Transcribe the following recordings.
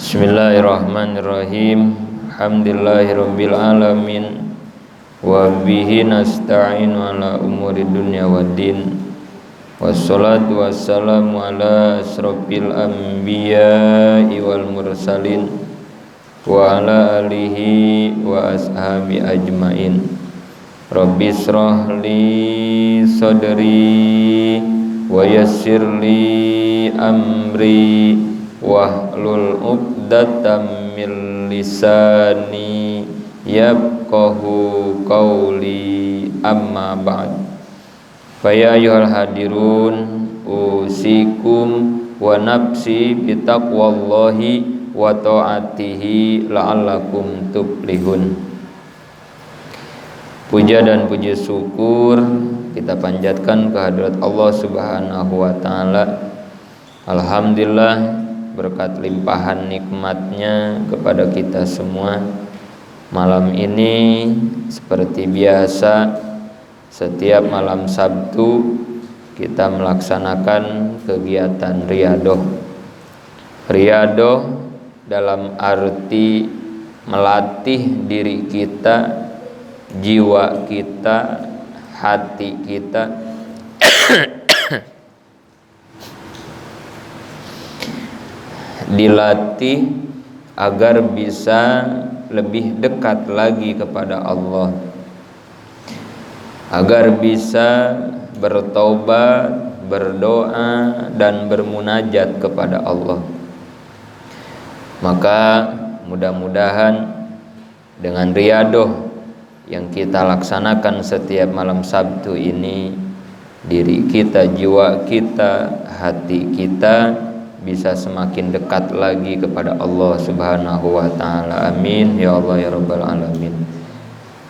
Bismillahirrahmanirrahim. Alhamdulillahirabbil alamin. Wa bihi nasta'inu ala umuri dunya waddin. Wassalatu wassalamu ala asrofil anbiya'i wal mursalin wa ala alihi wa ashabi ajmain. Rabbi israh li sadri wa yassir li amri wahlul 'uqdatam min lisani yafqahu qawli, amma ba'd. Fa ya ayyuhal hadirun usikum wa nafsi bitaqwallahi wa ta'atihi la'allakum tuflihun. Puja dan puji syukur kita panjatkan kehadirat Allah Subhanahu wa taala. Alhamdulillah, berkat limpahan nikmatnya kepada kita semua. Malam ini seperti biasa, setiap malam Sabtu kita melaksanakan kegiatan riyadoh. Riyadoh dalam arti melatih diri kita, jiwa kita, hati kita dilatih agar bisa lebih dekat lagi kepada Allah, agar bisa bertaubat, berdoa dan bermunajat kepada Allah. Maka mudah-mudahan dengan riyadoh yang kita laksanakan setiap malam Sabtu ini, diri kita, jiwa kita, hati kita bisa semakin dekat lagi kepada Allah Subhanahu wa taala. Amin ya Allah ya rabbal alamin.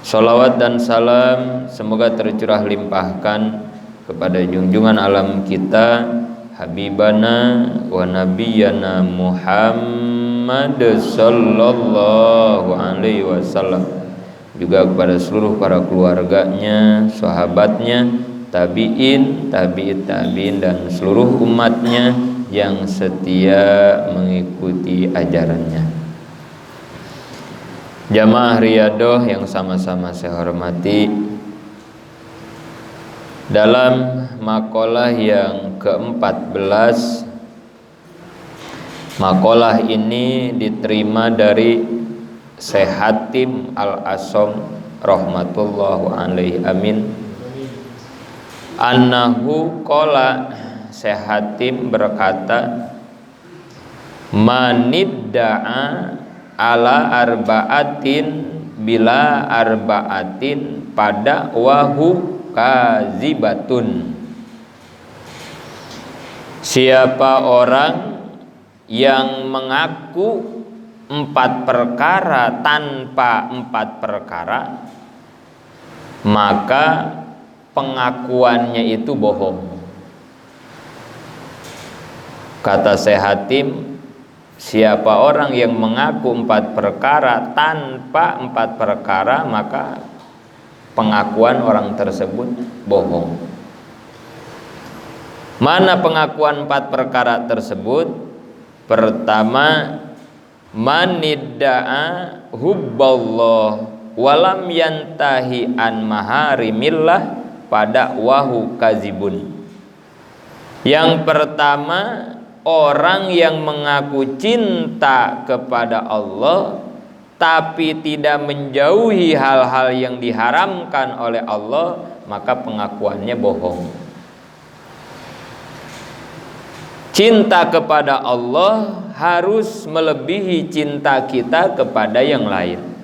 Shalawat dan salam semoga tercurah limpahkan kepada junjungan alam kita, habibana wa nabiyyana Muhammad sallallahu alaihi wasallam, juga kepada seluruh para keluarganya, sahabatnya, tabi'in, tabi'it tabi'in dan seluruh umatnya yang setia mengikuti ajarannya. Jamaah riyadoh yang sama-sama saya hormati, dalam makalah yang ke-14, makalah ini diterima dari Syekh Hatim Al-Asham rahmatullahu alaihi, amin. Annahu qala, Syekh Hatim berkata, manidda'a ala arba'atin bila arba'atin pada wahu kazibatun. Siapa orang yang mengaku 4 perkara tanpa 4 perkara, maka pengakuannya itu bohong. Kata Syekh Hatim, siapa orang yang mengaku 4 perkara tanpa 4 perkara, maka pengakuan orang tersebut bohong. Mana pengakuan 4 perkara tersebut? Pertama, manidda'a hubballah walam yantahi an maharimillah pada wahu kazibun. Yang pertama, orang yang mengaku cinta kepada Allah tapi tidak menjauhi hal-hal yang diharamkan oleh Allah, maka pengakuannya bohong. Cinta kepada Allah harus melebihi cinta kita kepada yang lain.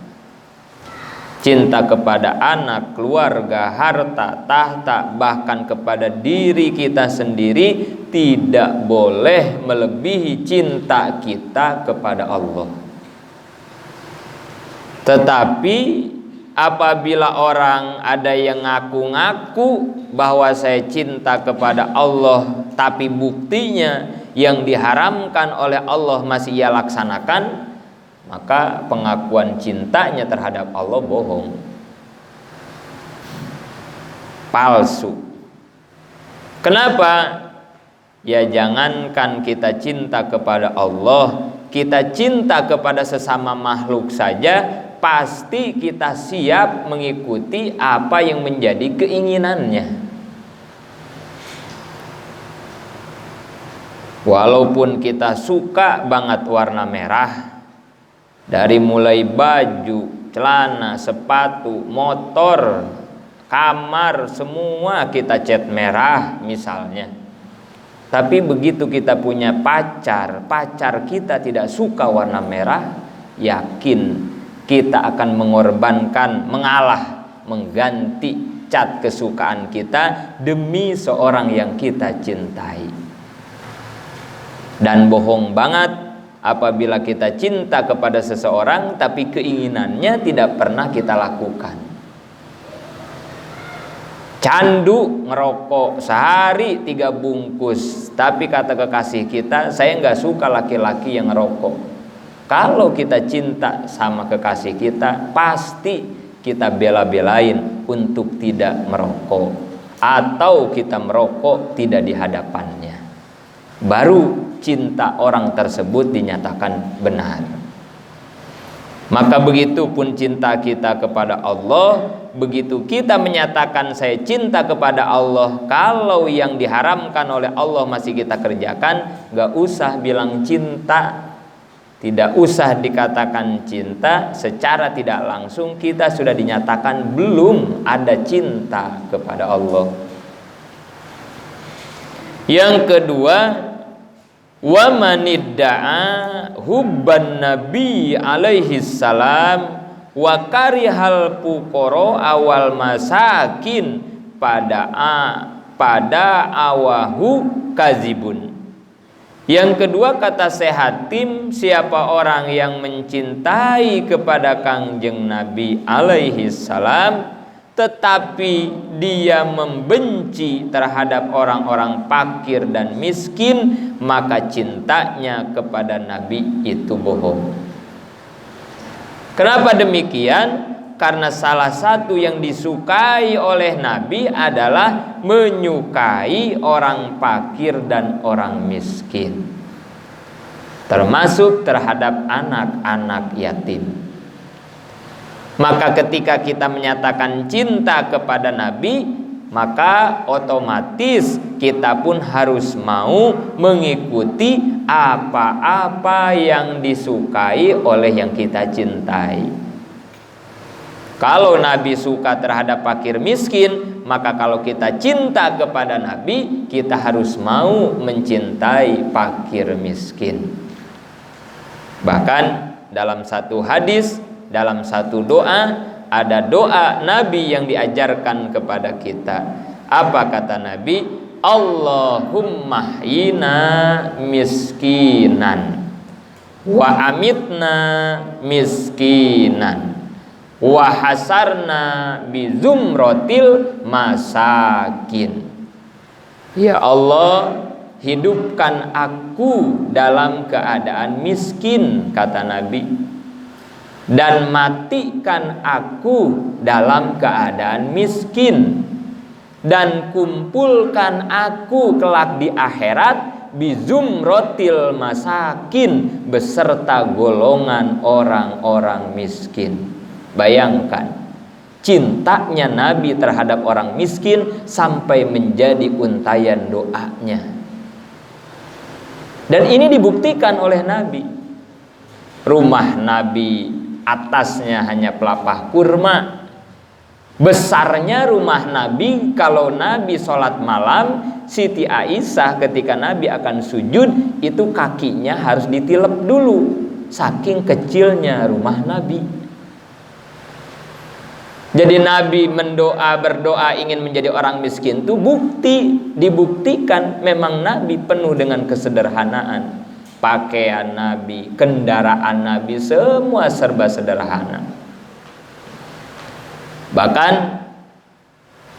Cinta kepada anak, keluarga, harta, tahta, bahkan kepada diri kita sendiri tidak boleh melebihi cinta kita kepada Allah. Tetapi apabila orang ada yang ngaku-ngaku bahwa saya cinta kepada Allah, tapi buktinya yang diharamkan oleh Allah masih ia laksanakan, maka pengakuan cintanya terhadap Allah bohong, palsu. Kenapa? Ya jangankan kita cinta kepada Allah, kita cinta kepada sesama makhluk saja, pasti kita siap mengikuti apa yang menjadi keinginannya. Walaupun kita suka banget warna merah, dari mulai baju, celana, sepatu, motor, kamar, semua kita cat merah misalnya. Tapi begitu kita punya pacar kita tidak suka warna merah, yakin kita akan mengganti cat kesukaan kita demi seorang yang kita cintai. Dan bohong banget apabila kita cinta kepada seseorang tapi keinginannya tidak pernah kita lakukan. Candu ngerokok sehari 3 bungkus, tapi kata kekasih kita, saya nggak suka laki-laki yang ngerokok. Kalau kita cinta sama kekasih kita, pasti kita bela-belain untuk tidak merokok, atau kita merokok tidak di hadapannya. Baru cinta orang tersebut dinyatakan benar. Maka begitu pun cinta kita kepada Allah, begitu kita menyatakan saya cinta kepada Allah, kalau yang diharamkan oleh Allah masih kita kerjakan, gak usah bilang cinta, tidak usah dikatakan cinta, secara tidak langsung kita sudah dinyatakan belum ada cinta kepada Allah. Yang kedua, wa manidda'a hubban nabi alaihi salam wa karihal fuqara awal masakin pada awahu kazibun. Yang kedua, kata Syekh Hatim, siapa orang yang mencintai kepada Kangjeng Nabi alaihi salam tetapi dia membenci terhadap orang-orang fakir dan miskin, maka cintanya kepada Nabi itu bohong. Kenapa demikian? Karena salah satu yang disukai oleh Nabi adalah menyukai orang fakir dan orang miskin, termasuk terhadap anak-anak yatim. Maka ketika kita menyatakan cinta kepada Nabi, maka otomatis kita pun harus mau mengikuti apa-apa yang disukai oleh yang kita cintai. Kalau Nabi suka terhadap fakir miskin, maka kalau kita cinta kepada Nabi, kita harus mau mencintai fakir miskin. Bahkan dalam satu hadis, dalam satu doa, ada doa Nabi yang diajarkan kepada kita. Apa kata Nabi? Allahumma hina miskinan wa amitna miskinan wa hasarna bizumrotil masakin. Ya Allah, hidupkan aku dalam keadaan miskin, kata Nabi, dan matikan aku dalam keadaan miskin, dan kumpulkan aku kelak di akhirat bizumrotil masakin, beserta golongan orang-orang miskin. Bayangkan cintanya Nabi terhadap orang miskin sampai menjadi untayan doanya. Dan ini dibuktikan oleh Nabi. Rumah Nabi atasnya hanya pelapah kurma. Besarnya rumah Nabi, kalau Nabi sholat malam, Siti Aisyah ketika Nabi akan sujud, itu kakinya harus ditilep dulu, saking kecilnya rumah Nabi. Jadi Nabi berdoa ingin menjadi orang miskin itu dibuktikan memang Nabi penuh dengan kesederhanaan. Pakaian Nabi, kendaraan Nabi, semua serba sederhana. Bahkan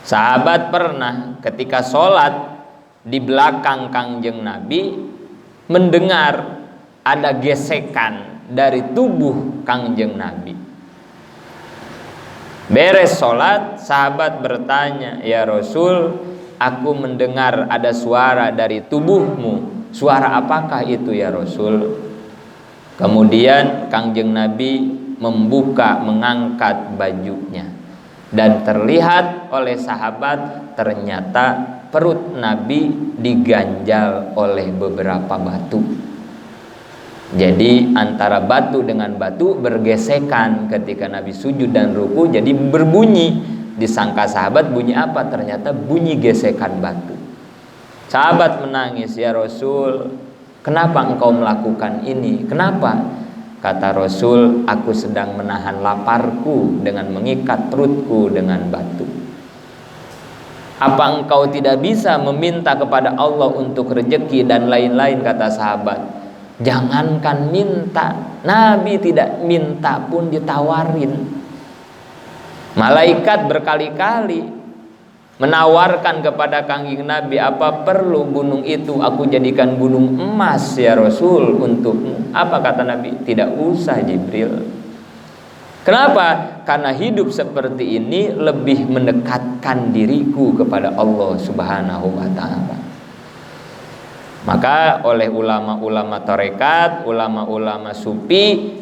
sahabat pernah ketika sholat di belakang Kangjeng Nabi mendengar ada gesekan dari tubuh Kangjeng Nabi. Beres sholat, sahabat bertanya, ya Rasul, aku mendengar ada suara dari tubuhmu. Suara apakah itu ya Rasul? Kemudian Kangjeng Nabi mengangkat bajunya, dan terlihat oleh sahabat ternyata perut Nabi diganjal oleh beberapa batu. Jadi antara batu dengan batu bergesekan ketika Nabi sujud dan ruku, jadi berbunyi. Disangka sahabat bunyi apa? Ternyata bunyi gesekan batu. Sahabat menangis, "Ya Rasul, kenapa engkau melakukan ini? Kenapa?" Kata Rasul, "Aku sedang menahan laparku dengan mengikat perutku dengan batu." "Apa engkau tidak bisa meminta kepada Allah untuk rezeki dan lain-lain?" kata sahabat. Jangankan minta, Nabi tidak minta pun ditawarin. Malaikat berkali-kali menawarkan kepada Kangjeng Nabi, "Apa perlu gunung itu aku jadikan gunung emas ya Rasul untukmu?" Apa kata Nabi? "Tidak usah Jibril." Kenapa? Karena hidup seperti ini lebih mendekatkan diriku kepada Allah Subhanahu wa ta'ala. Maka oleh ulama-ulama tarekat, ulama-ulama sufi,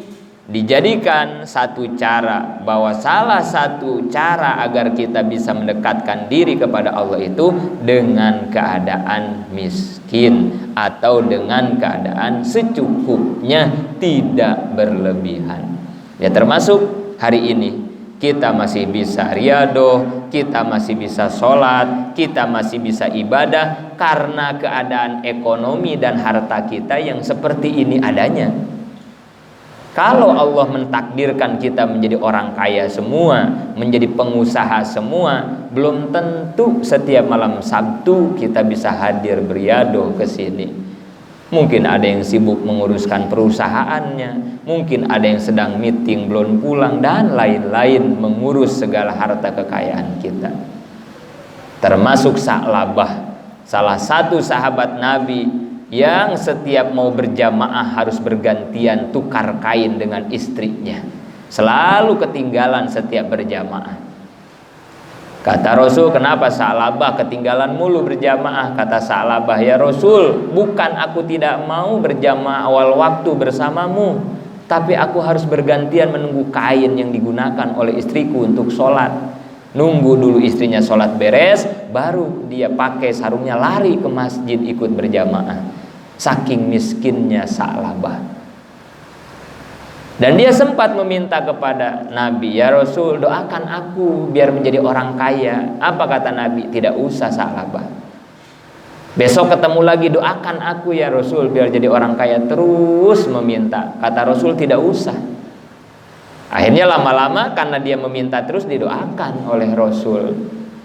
dijadikan satu cara, bahwa salah satu cara agar kita bisa mendekatkan diri kepada Allah itu dengan keadaan miskin atau dengan keadaan secukupnya, tidak berlebihan. Ya, termasuk hari ini kita masih bisa riyadoh, kita masih bisa sholat, kita masih bisa ibadah karena keadaan ekonomi dan harta kita yang seperti ini adanya. Kalau Allah mentakdirkan kita menjadi orang kaya semua, menjadi pengusaha semua, belum tentu setiap malam Sabtu kita bisa hadir beriadoh ke sini. Mungkin ada yang sibuk menguruskan perusahaannya, mungkin ada yang sedang meeting belum pulang, dan lain-lain, mengurus segala harta kekayaan kita. Termasuk Sa'labah, salah satu sahabat Nabi yang setiap mau berjamaah harus bergantian tukar kain dengan istrinya, selalu ketinggalan setiap berjamaah. Kata Rasul, "Kenapa Sa'labah ketinggalan mulu berjamaah?" Kata Sa'labah, "Ya Rasul, bukan aku tidak mau berjamaah awal waktu bersamamu, tapi aku harus bergantian menunggu kain yang digunakan oleh istriku untuk sholat. Nunggu dulu istrinya sholat beres, baru dia pakai sarungnya lari ke masjid ikut berjamaah." Saking miskinnya Sa'labah. Dan dia sempat meminta kepada Nabi, "Ya Rasul, doakan aku biar menjadi orang kaya." Apa kata Nabi? "Tidak usah Sa'labah. Besok ketemu lagi, doakan aku ya Rasul biar jadi orang kaya." Terus meminta. Kata Rasul, "Tidak usah." Akhirnya lama-lama karena dia meminta terus, didoakan oleh Rasul.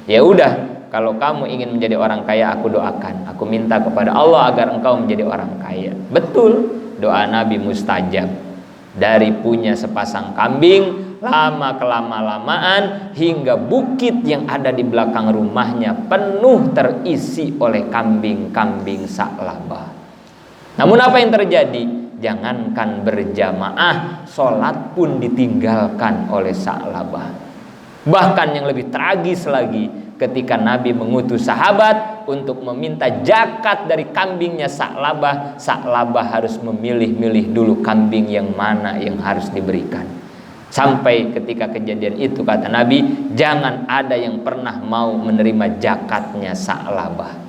"Ya udah, kalau kamu ingin menjadi orang kaya, aku doakan. Aku minta kepada Allah agar engkau menjadi orang kaya." Betul, doa Nabi mustajab. Dari punya sepasang kambing, lama kelama-lamaan hingga bukit yang ada di belakang rumahnya penuh terisi oleh kambing-kambing Sa'labah. Namun apa yang terjadi? Jangankan berjamaah, sholat pun ditinggalkan oleh Sa'labah. Bahkan yang lebih tragis lagi, ketika Nabi mengutus sahabat untuk meminta zakat dari kambingnya Sa'labah, Sa'labah harus memilih-milih dulu kambing yang mana yang harus diberikan. Sampai ketika kejadian itu, kata Nabi, jangan ada yang pernah mau menerima zakatnya Sa'labah.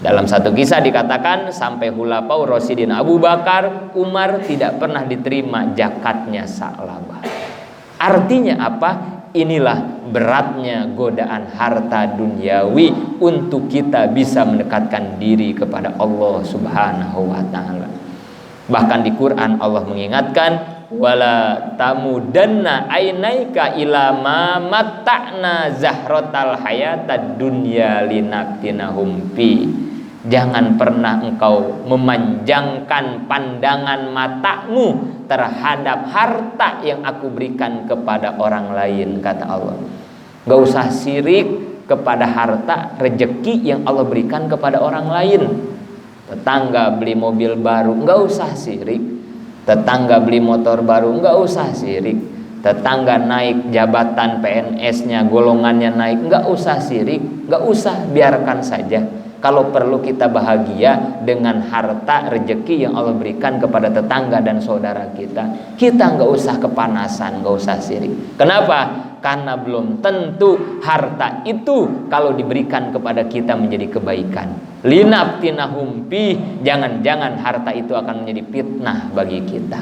Dalam satu kisah dikatakan sampai Khulafaur Rasyidin Abu Bakar, Umar tidak pernah diterima zakatnya Sa'labah. Artinya apa? Inilah beratnya godaan harta duniawi untuk kita bisa mendekatkan diri kepada Allah Subhanahu wa ta'ala. Bahkan di Quran Allah mengingatkan, wala tamudanna ainaika ila ma matta'na zahratal hayatad dunya linaftinahum fi. Jangan pernah engkau memanjangkan pandangan matamu terhadap harta yang aku berikan kepada orang lain, kata Allah. Gak usah sirik kepada harta rezeki yang Allah berikan kepada orang lain. Tetangga beli mobil baru, gak usah sirik. Tetangga beli motor baru, gak usah sirik. Tetangga naik jabatan PNS-nya, golongannya naik, gak usah sirik. Gak usah, biarkan saja. Kalau perlu kita bahagia dengan harta rezeki yang Allah berikan kepada tetangga dan saudara kita. Kita nggak usah kepanasan, nggak usah sirik. Kenapa? Karena belum tentu harta itu kalau diberikan kepada kita menjadi kebaikan. Linaftinahum fi, jangan-jangan harta itu akan menjadi fitnah bagi kita.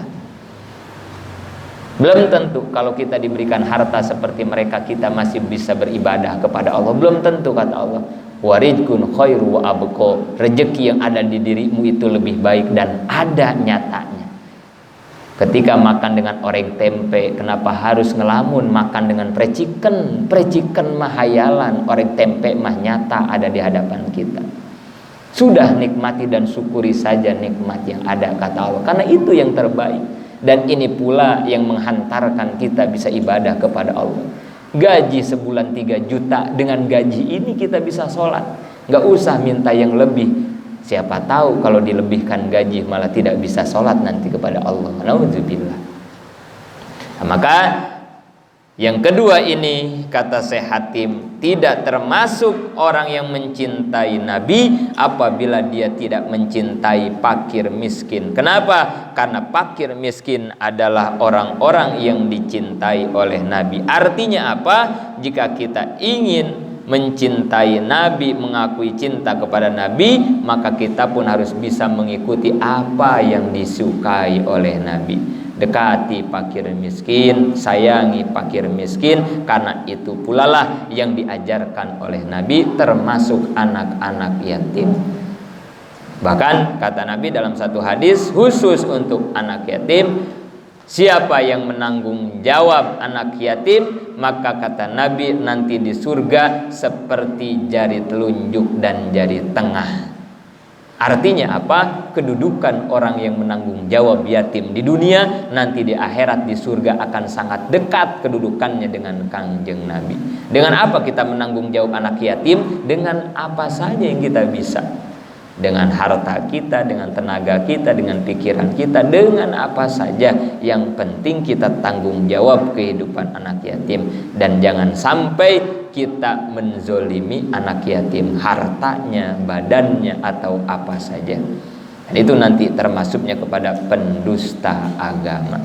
Belum tentu kalau kita diberikan harta seperti mereka kita masih bisa beribadah kepada Allah. Belum tentu, kata Allah. Waridkun khairu wa abqa, rezeki yang ada di dirimu itu lebih baik dan ada nyatanya. Ketika makan dengan oreng tempe, kenapa harus ngelamun makan dengan preciken? Preciken mah hayalan, oreng tempe mah nyata ada di hadapan kita. Sudah nikmati dan syukuri saja nikmat yang ada, kata Allah. Karena itu yang terbaik. Dan ini pula yang menghantarkan kita bisa ibadah kepada Allah. Gaji sebulan 3 juta, dengan gaji ini kita bisa sholat. Gak usah minta yang lebih. Siapa tahu kalau dilebihkan gaji malah tidak bisa sholat nanti kepada Allah. Nauzubillah. Nah, maka yang kedua ini, kata Syekh Hatim, tidak termasuk orang yang mencintai Nabi apabila dia tidak mencintai fakir miskin. Kenapa? Karena fakir miskin adalah orang-orang yang dicintai oleh Nabi. Artinya apa? Jika kita ingin mencintai Nabi, mengakui cinta kepada Nabi, maka kita pun harus bisa mengikuti apa yang disukai oleh Nabi. Dekati fakir miskin, sayangi fakir miskin, karena itu pula lah yang diajarkan oleh Nabi, termasuk anak-anak yatim. Bahkan kata Nabi dalam satu hadis khusus untuk anak yatim, siapa yang menanggung jawab anak yatim, maka kata Nabi nanti di surga seperti jari telunjuk dan jari tengah. Artinya apa? Kedudukan orang yang menanggung jawab yatim di dunia, nanti di akhirat di surga akan sangat dekat kedudukannya dengan Kangjeng Nabi. Dengan apa kita menanggung jawab anak yatim? Dengan apa saja yang kita bisa. Dengan harta kita, dengan tenaga kita, dengan pikiran kita, dengan apa saja. Yang penting kita tanggung jawab kehidupan anak yatim. Dan jangan sampai kita menzolimi anak yatim, hartanya, badannya, atau apa saja. Dan itu nanti termasuknya kepada pendusta agama.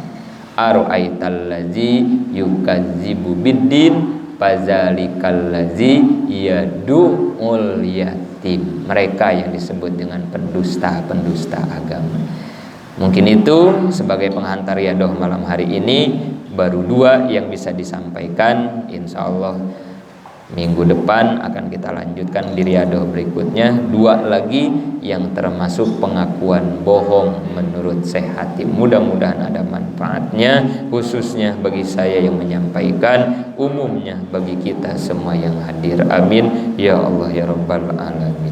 Ara'aitallazi yukadzibu biddin fazalikallazi yadu'ul yatim. Mereka yang disebut dengan pendusta agama. Mungkin itu sebagai penghantar riyadoh malam hari ini. Baru 2 yang bisa disampaikan. Insya Allah minggu depan akan kita lanjutkan di riyadoh berikutnya. 2 lagi yang termasuk pengakuan bohong menurut Syekh Hatim. Mudah-mudahan ada manfaatnya, khususnya bagi saya yang menyampaikan, umumnya bagi kita semua yang hadir. Amin ya Allah ya Rabbal Alamin.